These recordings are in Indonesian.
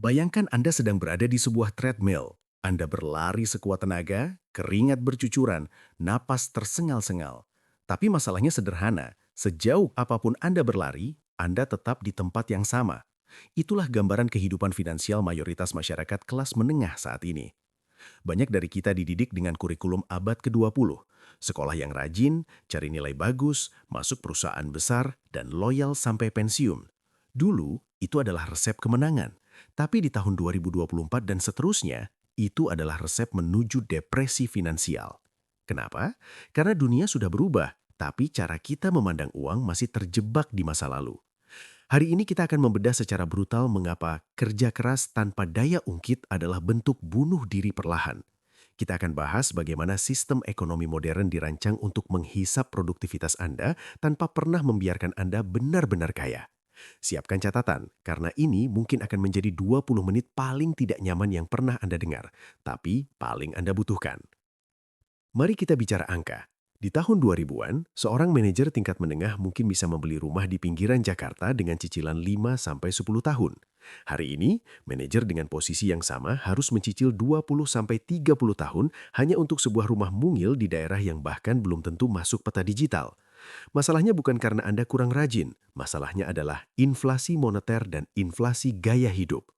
Bayangkan Anda sedang berada di sebuah treadmill. Anda berlari sekuat tenaga, keringat bercucuran, napas tersengal-sengal. Tapi masalahnya sederhana, sejauh apapun Anda berlari, Anda tetap di tempat yang sama. Itulah gambaran kehidupan finansial mayoritas masyarakat kelas menengah saat ini. Banyak dari kita dididik dengan kurikulum abad ke-20. Sekolah yang rajin, cari nilai bagus, masuk perusahaan besar, dan loyal sampai pensiun. Dulu, itu adalah resep kemenangan. Tapi di tahun 2024 dan seterusnya, itu adalah resep menuju depresi finansial. Kenapa? Karena dunia sudah berubah, tapi cara kita memandang uang masih terjebak di masa lalu. Hari ini kita akan membedah secara brutal mengapa kerja keras tanpa daya ungkit adalah bentuk bunuh diri perlahan. Kita akan bahas bagaimana sistem ekonomi modern dirancang untuk menghisap produktivitas Anda tanpa pernah membiarkan Anda benar-benar kaya. Siapkan catatan, karena ini mungkin akan menjadi 20 menit paling tidak nyaman yang pernah Anda dengar, tapi paling Anda butuhkan. Mari kita bicara angka. Di tahun 2000-an, seorang manajer tingkat menengah mungkin bisa membeli rumah di pinggiran Jakarta dengan cicilan 5-10 tahun. Hari ini, manajer dengan posisi yang sama harus mencicil 20-30 tahun hanya untuk sebuah rumah mungil di daerah yang bahkan belum tentu masuk peta digital. Masalahnya bukan karena Anda kurang rajin, masalahnya adalah inflasi moneter dan inflasi gaya hidup.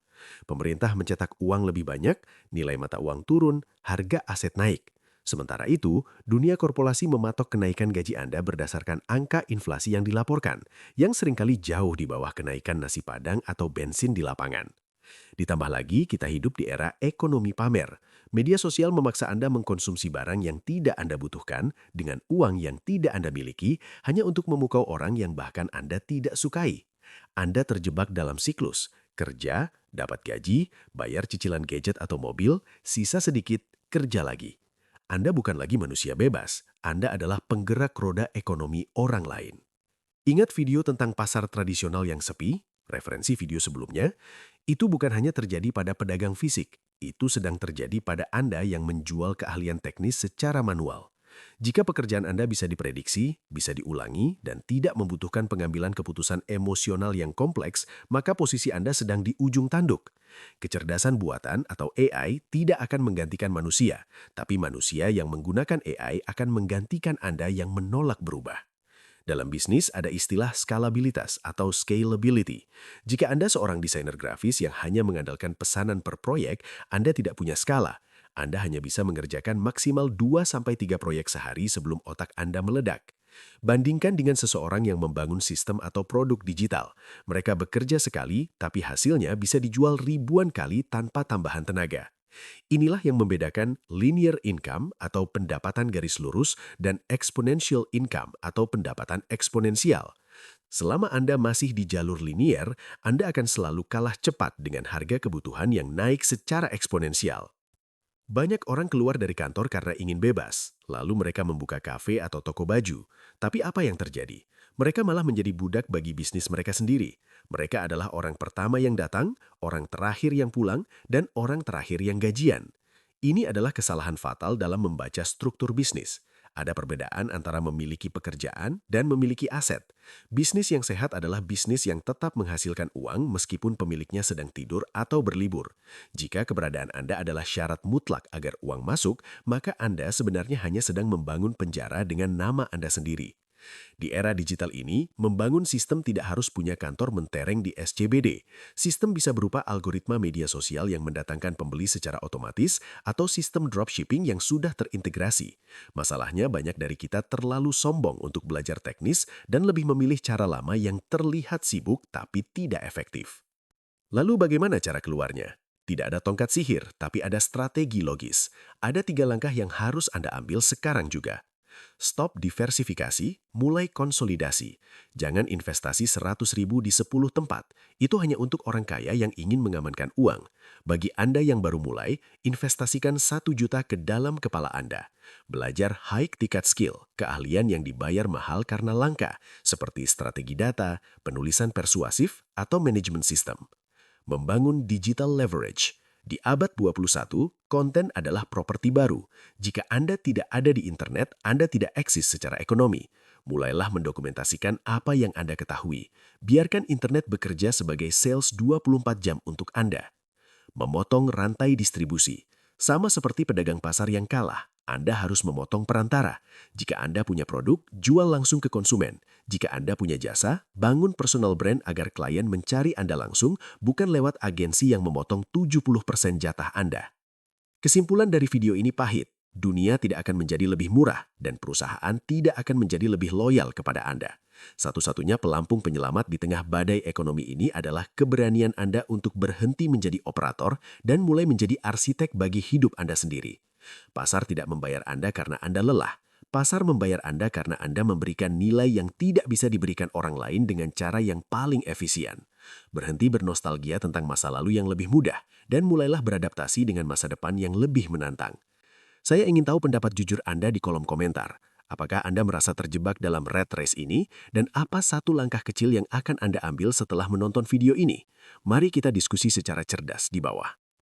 Pemerintah mencetak uang lebih banyak, nilai mata uang turun, harga aset naik. Sementara itu, dunia korporasi mematok kenaikan gaji Anda berdasarkan angka inflasi yang dilaporkan, yang seringkali jauh di bawah kenaikan nasi padang atau bensin di lapangan. Ditambah lagi, kita hidup di era ekonomi pamer. Media sosial memaksa Anda mengkonsumsi barang yang tidak Anda butuhkan dengan uang yang tidak Anda miliki hanya untuk memukau orang yang bahkan Anda tidak sukai. Anda terjebak dalam siklus, kerja, dapat gaji, bayar cicilan gadget atau mobil, sisa sedikit, kerja lagi. Anda bukan lagi manusia bebas, Anda adalah penggerak roda ekonomi orang lain. Ingat video tentang pasar tradisional yang sepi? Referensi video sebelumnya? Itu bukan hanya terjadi pada pedagang fisik, itu sedang terjadi pada Anda yang menjual keahlian teknis secara manual. Jika pekerjaan Anda bisa diprediksi, bisa diulangi, dan tidak membutuhkan pengambilan keputusan emosional yang kompleks, maka posisi Anda sedang di ujung tanduk. Kecerdasan buatan atau AI tidak akan menggantikan manusia, tapi manusia yang menggunakan AI akan menggantikan Anda yang menolak berubah. Dalam bisnis ada istilah skalabilitas atau scalability. Jika Anda seorang desainer grafis yang hanya mengandalkan pesanan per proyek, Anda tidak punya skala. Anda hanya bisa mengerjakan maksimal 2-3 proyek sehari sebelum otak Anda meledak. Bandingkan dengan seseorang yang membangun sistem atau produk digital. Mereka bekerja sekali, tapi hasilnya bisa dijual ribuan kali tanpa tambahan tenaga. Inilah yang membedakan linear income atau pendapatan garis lurus dan exponential income atau pendapatan eksponensial. Selama Anda masih di jalur linear, Anda akan selalu kalah cepat dengan harga kebutuhan yang naik secara eksponensial. Banyak orang keluar dari kantor karena ingin bebas, lalu mereka membuka kafe atau toko baju. Tapi apa yang terjadi? Mereka malah menjadi budak bagi bisnis mereka sendiri. Mereka adalah orang pertama yang datang, orang terakhir yang pulang, dan orang terakhir yang gajian. Ini adalah kesalahan fatal dalam membaca struktur bisnis. Ada perbedaan antara memiliki pekerjaan dan memiliki aset. Bisnis yang sehat adalah bisnis yang tetap menghasilkan uang meskipun pemiliknya sedang tidur atau berlibur. Jika keberadaan Anda adalah syarat mutlak agar uang masuk, maka Anda sebenarnya hanya sedang membangun penjara dengan nama Anda sendiri. Di era digital ini, membangun sistem tidak harus punya kantor mentereng di SCBD. Sistem bisa berupa algoritma media sosial yang mendatangkan pembeli secara otomatis atau sistem dropshipping yang sudah terintegrasi. Masalahnya banyak dari kita terlalu sombong untuk belajar teknis dan lebih memilih cara lama yang terlihat sibuk tapi tidak efektif. Lalu bagaimana cara keluarnya? Tidak ada tongkat sihir, tapi ada strategi logis. Ada 3 langkah yang harus Anda ambil sekarang juga. Stop diversifikasi, mulai konsolidasi. Jangan investasi 100.000 di 10 tempat. Itu hanya untuk orang kaya yang ingin mengamankan uang. Bagi Anda yang baru mulai, investasikan 1 juta ke dalam kepala Anda. Belajar high ticket skill, keahlian yang dibayar mahal karena langka, seperti strategi data, penulisan persuasif, atau manajemen sistem. Membangun digital leverage. Di abad 21, konten adalah properti baru. Jika Anda tidak ada di internet, Anda tidak eksis secara ekonomi. Mulailah mendokumentasikan apa yang Anda ketahui. Biarkan internet bekerja sebagai sales 24 jam untuk Anda. Memotong rantai distribusi. Sama seperti pedagang pasar yang kalah, Anda harus memotong perantara. Jika Anda punya produk, jual langsung ke konsumen. Jika Anda punya jasa, bangun personal brand agar klien mencari Anda langsung, bukan lewat agensi yang memotong 70% jatah Anda. Kesimpulan dari video ini pahit. Dunia tidak akan menjadi lebih murah dan perusahaan tidak akan menjadi lebih loyal kepada Anda. Satu-satunya pelampung penyelamat di tengah badai ekonomi ini adalah keberanian Anda untuk berhenti menjadi operator dan mulai menjadi arsitek bagi hidup Anda sendiri. Pasar tidak membayar Anda karena Anda lelah. Pasar membayar Anda karena Anda memberikan nilai yang tidak bisa diberikan orang lain dengan cara yang paling efisien. Berhenti bernostalgia tentang masa lalu yang lebih mudah dan mulailah beradaptasi dengan masa depan yang lebih menantang. Saya ingin tahu pendapat jujur Anda di kolom komentar. Apakah Anda merasa terjebak dalam rat race ini? Dan apa satu langkah kecil yang akan Anda ambil setelah menonton video ini? Mari kita diskusi secara cerdas di bawah.